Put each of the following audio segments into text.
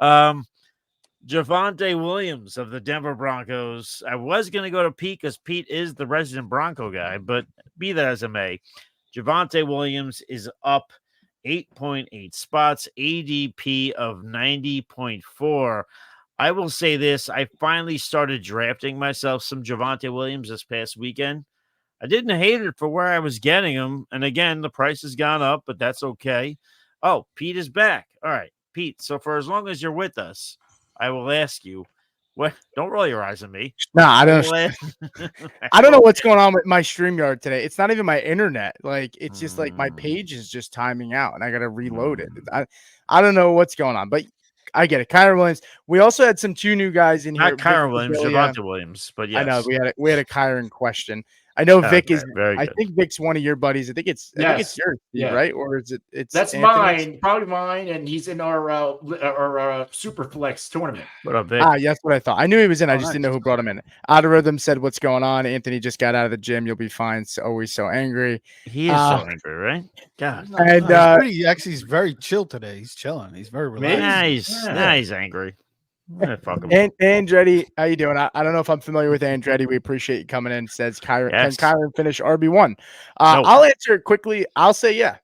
Javonte Williams of the Denver Broncos. I was going to go to Pete because Pete is the resident Bronco guy, but be that as it may, Javonte Williams is up 8.8 spots, ADP of 90.4. I will say this. I finally started drafting myself some Javonte Williams this past weekend. I didn't hate it for where I was getting him. And again, the price has gone up, but that's okay. Oh, Pete is back. All right, Pete. So for as long as you're with us, I will ask you, what? Don't roll your eyes at me. No, I don't. I don't know what's going on with my StreamYard today. It's not even my internet. Like, it's just like my page is just timing out, and I got to reload it. I don't know what's going on, but I get it. Kyron Williams. We also had two new guys in here. Not Kyron Williams, Javonte Williams, but yes. I know we had a Kyron question. I know Vic is. I think Vic's one of your buddies. I think it's yours, right? Or is it? That's Anthony's? Mine, probably mine, and he's in our Super Flex tournament. What up, Vic? Yes, what I thought. I knew he was in. I just didn't know who brought him in. Out of Rhythm said, "What's going on? Anthony just got out of the gym. You'll be fine. So always so angry. He is so angry, right? God. And he's very chill today. He's chilling. He's very Nice. relaxed. He's angry. Andretti, how you doing? I don't know if I'm familiar with Andretti. We appreciate you coming in. Says Kyron, can Kyron finish RB1? No. I'll answer it quickly. I'll say yeah.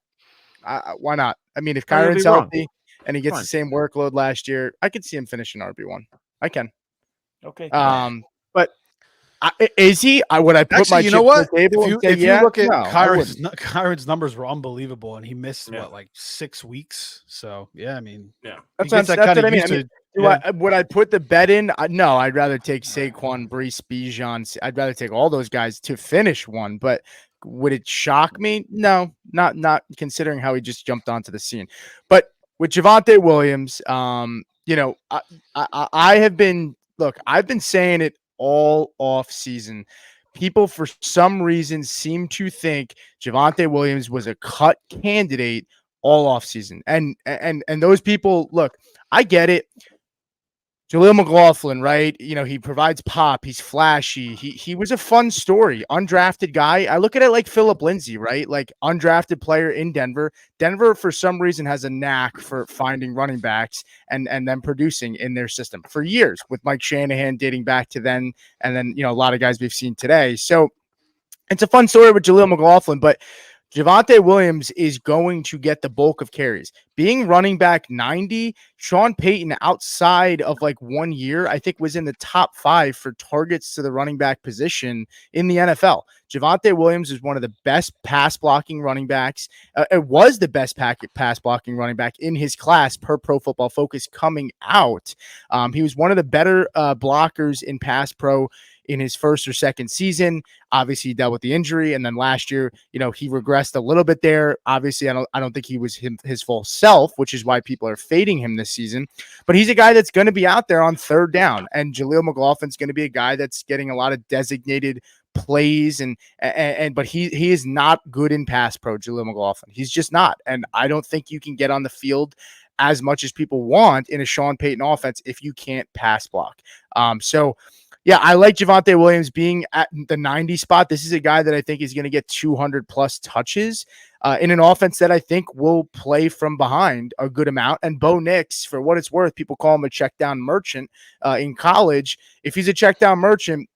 Why not? I mean, if Kyron's healthy and he gets the same workload last year, I could see him finishing RB1. I can. Okay. But is he? Would I put my you know what? If you look at Kyron's numbers were unbelievable, and he missed what 6 weeks. So yeah, I mean, that's what I mean. Would I put the bet in? No, I'd rather take Saquon, Breece, Bijan. I'd rather take all those guys to finish one. But would it shock me? No, not considering how he just jumped onto the scene. But with Javonte Williams, I've been saying it all off season. People, for some reason, seem to think Javonte Williams was a cut candidate all off season, and those people, look, I get it. Jaleel McLaughlin, right? He provides pop. He's flashy. He was a fun story. Undrafted guy. I look at it like Phillip Lindsay, right? Like undrafted player in Denver. Denver, for some reason, has a knack for finding running backs and then producing in their system for years, with Mike Shanahan dating back to then, and then a lot of guys we've seen today. So it's a fun story with Jaleel McLaughlin, but Javonte Williams is going to get the bulk of carries. Being running back 90, Sean Payton, outside of like 1 year, I think was in the top 5 for targets to the running back position in the NFL. Javonte Williams is one of the best pass blocking running backs. It was the best pass blocking running back in his class per Pro Football Focus coming out. He was one of the better blockers in pass pro in his first or second season. Obviously, he dealt with the injury, and then last year, he regressed a little bit there. Obviously, I don't think he was his full self, which is why people are fading him this season. But he's a guy that's going to be out there on third down, and Jaleel McLaughlin's going to be a guy that's getting a lot of designated plays, but he is not good in pass pro. Jaleel McLaughlin, he's just not, and I don't think you can get on the field as much as people want in a Sean Payton offense if you can't pass block. Yeah, I like Javonte Williams being at the 90 spot. This is a guy that I think is going to get 200 plus touches in an offense that I think will play from behind a good amount. And Bo Nix, for what it's worth, people call him a check down merchant in college. If he's a check down merchant,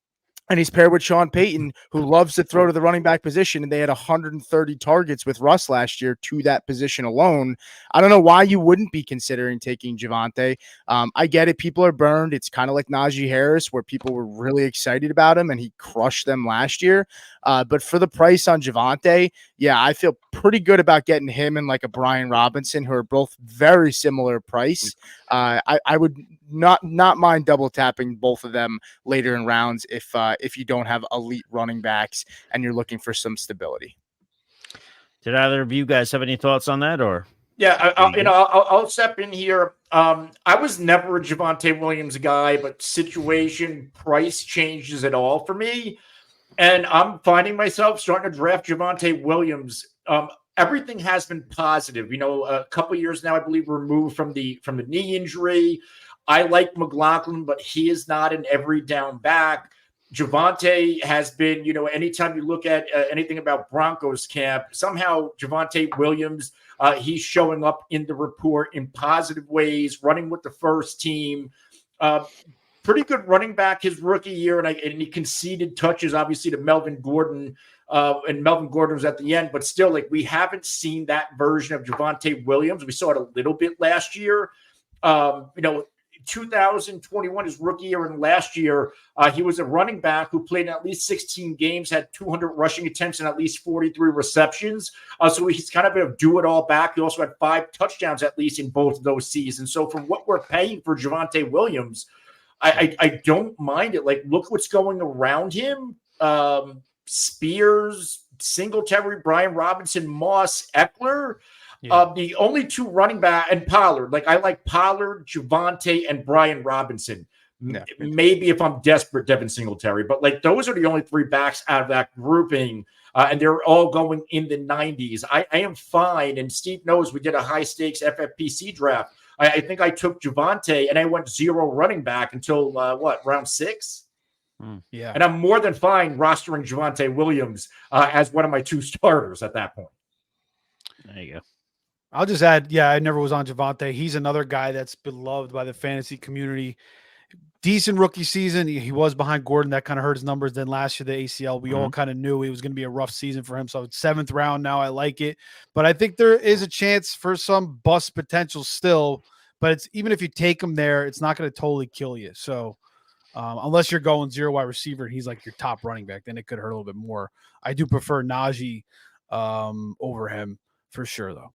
and he's paired with Sean Payton, who loves to throw to the running back position, and they had 130 targets with Russ last year to that position alone. I don't know why you wouldn't be considering taking Javonte. I get it. People are burned. It's kind of like Najee Harris, where people were really excited about him, and he crushed them last year. But for the price on Javonte, yeah, I feel pretty good about getting him and like a Brian Robinson, who are both very similar price. I would not mind double tapping both of them later in rounds if you don't have elite running backs and you're looking for some stability. Did either of you guys have any thoughts on that, or? Yeah, I'll step in here. I was never a Javonte Williams guy, but situation, price changes it all for me. And I'm finding myself starting to draft Javonte Williams. Everything has been positive. A couple years now, I believe, removed from the knee injury. I like McLaughlin, but he is not an every down back. Javonte has been, anytime you look at anything about Broncos camp, somehow Javonte Williams, he's showing up in the report in positive ways, running with the first team. Pretty good running back his rookie year, and he conceded touches, obviously, to Melvin Gordon, and Melvin Gordon was at the end, but still, we haven't seen that version of Javonte Williams. We saw it a little bit last year. 2021, his rookie year, and last year, he was a running back who played in at least 16 games, had 200 rushing attempts and at least 43 receptions. So he's kind of a do-it-all back. He also had 5 touchdowns at least in both of those seasons. So for what we're paying for Javonte Williams, I don't mind it. Look what's going around him. Spears, Singletary, Brian Robinson, Moss, Eckler. Yeah. The only 2 running back, and Pollard. I like Pollard, Javonte, and Brian Robinson. Yeah. Maybe if I'm desperate, Devin Singletary. But those are the only 3 backs out of that grouping. And they're all going in the 90s. I am fine. And Steve knows we did a high stakes FFPC draft. I think I took Javonte and I went 0 running back until round 6? Yeah. And I'm more than fine rostering Javonte Williams as one of my 2 starters at that point. There you go. I'll just add, I never was on Javonte. He's another guy that's beloved by the fantasy community. Decent rookie season. He was behind Gordon. That kind of hurt his numbers. Then last year, the ACL, we all kind of knew it was going to be a rough season for him. So it's 7th round now. I like it. But I think there is a chance for some bust potential still. But it's even if you take him there, it's not going to totally kill you. So unless you're going 0 wide receiver and he's your top running back, then it could hurt a little bit more. I do prefer Najee over him for sure, though.